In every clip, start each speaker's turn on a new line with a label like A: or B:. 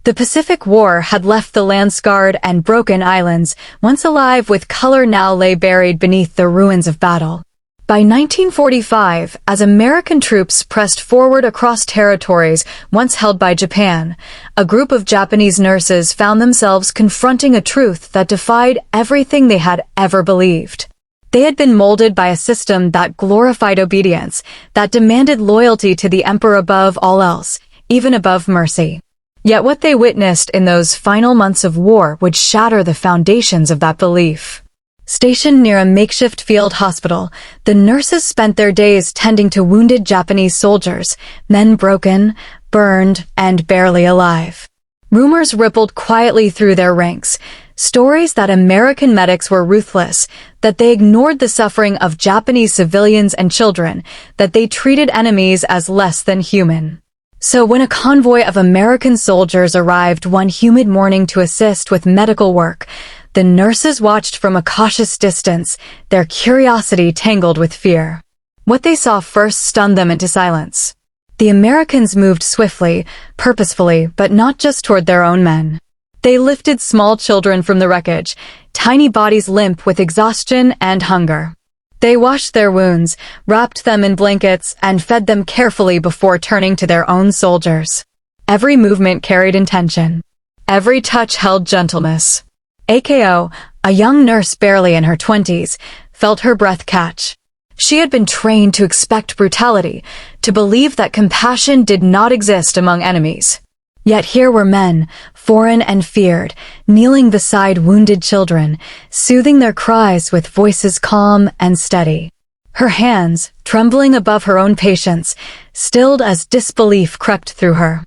A: The Pacific War had left the land scarred and broken islands, once alive with color, now lay buried beneath the ruins of battle. By 1945, as American troops pressed forward across territories once held by Japan, a group of Japanese nurses found themselves confronting a truth that defied everything they had ever believed. They had been molded by a system that glorified obedience, that demanded loyalty to the emperor above all else, even above mercy. Yet what they witnessed in those final months of war would shatter the foundations of that belief. Stationed near a makeshift field hospital, the nurses spent their days tending to wounded Japanese soldiers, men broken, burned, and barely alive. Rumors rippled quietly through their ranks, stories that American medics were ruthless, that they ignored the suffering of Japanese civilians and children, that they treated enemies as less than human. So when a convoy of American soldiers arrived one humid morning to assist with medical work, the nurses watched from a cautious distance, their curiosity tangled with fear. What they saw first stunned them into silence. The Americans moved swiftly, purposefully, but not just toward their own men. They lifted small children from the wreckage, tiny bodies limp with exhaustion and hunger. They washed their wounds, wrapped them in blankets, and fed them carefully before turning to their own soldiers. Every movement carried intention. Every touch held gentleness. AKO, a young nurse barely in her 20s, felt her breath catch. She had been trained to expect brutality, to believe that compassion did not exist among enemies. Yet here were men, foreign and feared, kneeling beside wounded children, soothing their cries with voices calm and steady. Her hands, trembling above her own patients, stilled as disbelief crept through her.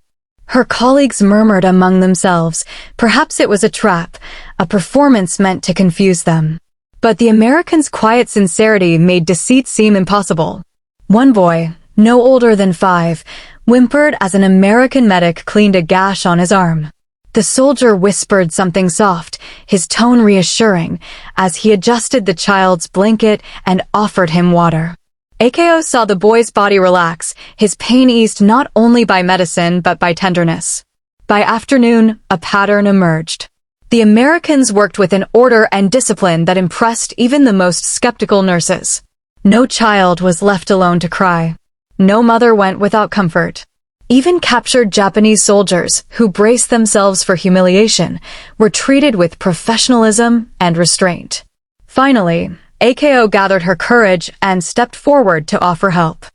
A: Her colleagues murmured among themselves, perhaps it was a trap, a performance meant to confuse them. But the Americans' quiet sincerity made deceit seem impossible. One boy, no older than 5, whimpered as an American medic cleaned a gash on his arm. The soldier whispered something soft, his tone reassuring, as he adjusted the child's blanket and offered him water. AKO saw the boy's body relax, his pain eased not only by medicine but by tenderness. By afternoon, a pattern emerged. The Americans worked with an order and discipline that impressed even the most skeptical nurses. No child was left alone to cry. No mother went without comfort. Even captured Japanese soldiers, who braced themselves for humiliation, were treated with professionalism and restraint. Finally, AKO gathered her courage and stepped forward to offer help.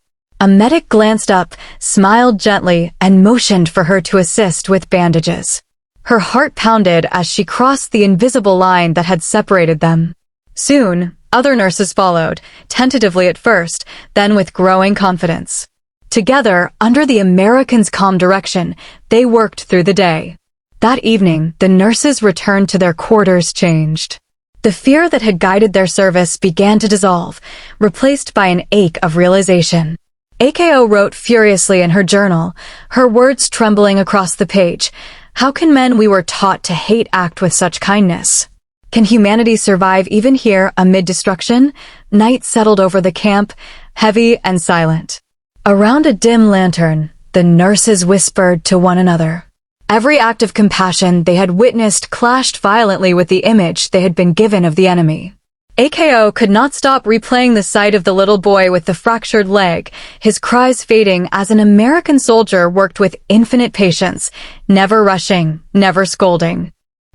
A: A medic glanced up, smiled gently, and motioned for her to assist with bandages. Her heart pounded as she crossed the invisible line that had separated them. Soon, other nurses followed, tentatively at first, then with growing confidence. Together, under the Americans' calm direction, they worked through the day. That evening, the nurses returned to their quarters changed. The fear that had guided their service began to dissolve, replaced by an ache of realization. AKO wrote furiously in her journal, her words trembling across the page. How can men we were taught to hate act with such kindness? Can humanity survive even here amid destruction? Night settled over the camp, heavy and silent. Around a dim lantern, the nurses whispered to one another. Every act of compassion they had witnessed clashed violently with the image they had been given of the enemy. AKO could not stop replaying the sight of the little boy with the fractured leg, his cries fading as an American soldier worked with infinite patience, never rushing, never scolding.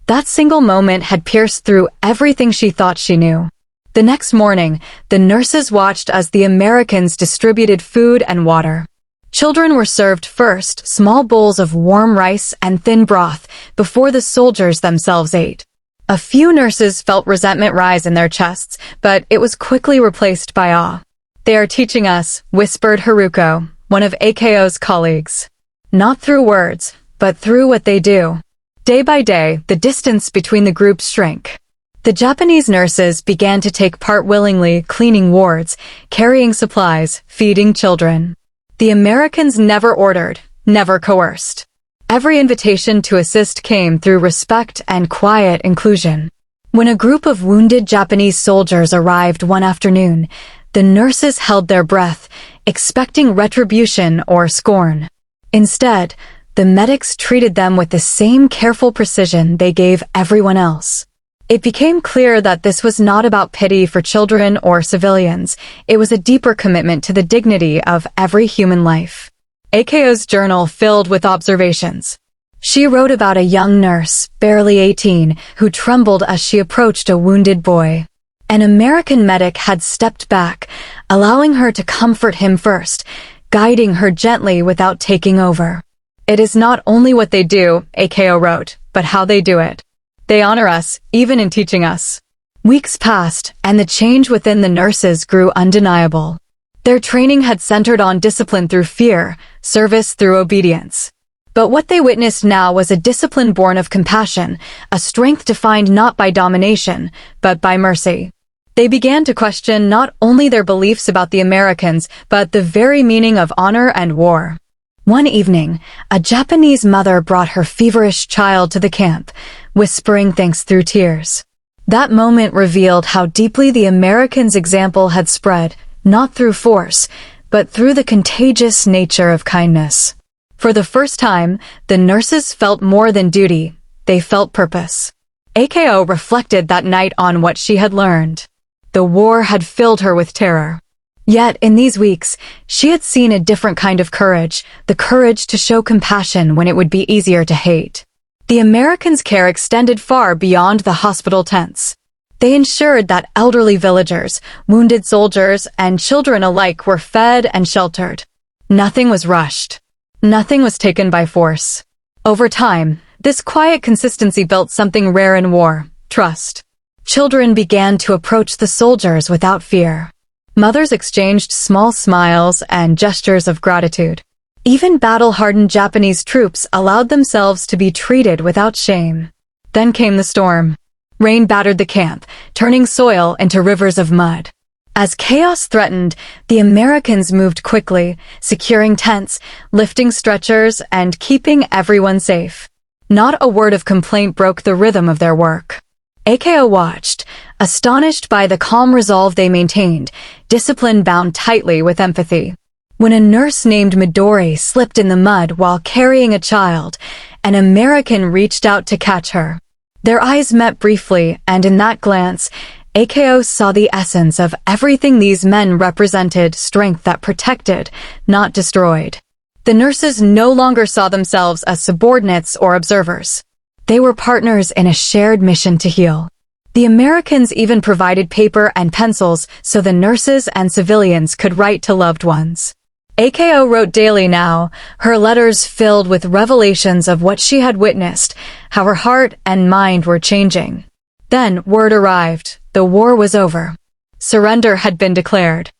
A: That single moment had pierced through everything she thought she knew. The next morning, the nurses watched as the Americans distributed food and water. Children were served first, small bowls of warm rice and thin broth, before the soldiers themselves ate. A few nurses felt resentment rise in their chests, but it was quickly replaced by awe. "They are teaching us," whispered Haruko, one of AKO's colleagues. "Not through words, but through what they do." Day by day, the distance between the groups shrank. The Japanese nurses began to take part willingly, cleaning wards, carrying supplies, feeding children. The Americans never ordered, never coerced. Every invitation to assist came through respect and quiet inclusion. When a group of wounded Japanese soldiers arrived one afternoon, the nurses held their breath, expecting retribution or scorn. Instead, the medics treated them with the same careful precision they gave everyone else. It became clear that this was not about pity for children or civilians. It was a deeper commitment to the dignity of every human life. AKO's journal filled with observations. She wrote about a young nurse, barely 18, who trembled as she approached a wounded boy. An American medic had stepped back, allowing her to comfort him first, guiding her gently without taking over. It is not only what they do, AKO wrote, but how they do it. They honor us, even in teaching us. Weeks passed, and the change within the nurses grew undeniable. Their training had centered on discipline through fear, service through obedience. But what they witnessed now was a discipline born of compassion, a strength defined not by domination, but by mercy. They began to question not only their beliefs about the Americans, but the very meaning of honor and war. One evening, a Japanese mother brought her feverish child to the camp, whispering thanks through tears. That moment revealed how deeply the Americans' example had spread, not through force, but through the contagious nature of kindness. For the first time, the nurses felt more than duty, they felt purpose. AKO reflected that night on what she had learned. The war had filled her with terror. Yet, in these weeks, she had seen a different kind of courage, the courage to show compassion when it would be easier to hate. The Americans' care extended far beyond the hospital tents. They ensured that elderly villagers, wounded soldiers, and children alike were fed and sheltered. Nothing was rushed. Nothing was taken by force. Over time, this quiet consistency built something rare in war: trust. Children began to approach the soldiers without fear. Mothers exchanged small smiles and gestures of gratitude. Even battle-hardened Japanese troops allowed themselves to be treated without shame. Then came the storm. Rain battered the camp, turning soil into rivers of mud. As chaos threatened, the Americans moved quickly, securing tents, lifting stretchers, and keeping everyone safe. Not a word of complaint broke the rhythm of their work. AKO watched, astonished by the calm resolve they maintained, discipline bound tightly with empathy. When a nurse named Midori slipped in the mud while carrying a child, an American reached out to catch her. Their eyes met briefly, and in that glance, AKO saw the essence of everything these men represented: strength that protected, not destroyed. The nurses no longer saw themselves as subordinates or observers. They were partners in a shared mission to heal. The Americans even provided paper and pencils so the nurses and civilians could write to loved ones. AKO wrote daily now, her letters filled with revelations of what she had witnessed, how her heart and mind were changing. Then word arrived: the war was over. Surrender had been declared.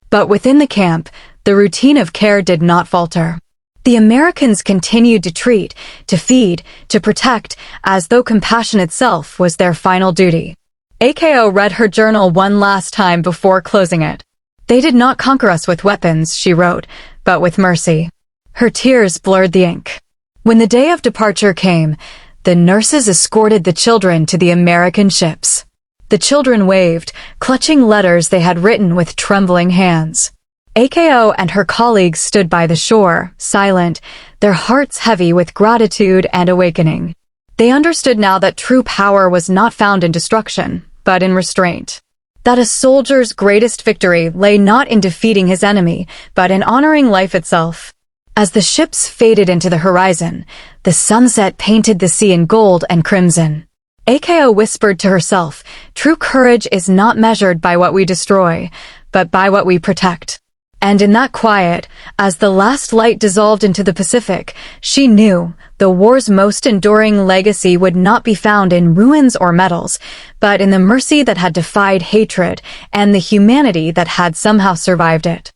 A: But within the camp, the routine of care did not falter. The Americans continued to treat, to feed, to protect, as though compassion itself was their final duty. AKO read her journal one last time before closing it. They did not conquer us with weapons, she wrote, but with mercy. Her tears blurred the ink. When the day of departure came, the nurses escorted the children to the American ships. The children waved, clutching letters they had written with trembling hands. AKO and her colleagues stood by the shore, silent, their hearts heavy with gratitude and awakening. They understood now that true power was not found in destruction, but in restraint. That a soldier's greatest victory lay not in defeating his enemy, but in honoring life itself. As the ships faded into the horizon, the sunset painted the sea in gold and crimson. AKO whispered to herself, true courage is not measured by what we destroy, but by what we protect. And in that quiet, as the last light dissolved into the Pacific, she knew the war's most enduring legacy would not be found in ruins or medals, but in the mercy that had defied hatred and the humanity that had somehow survived it.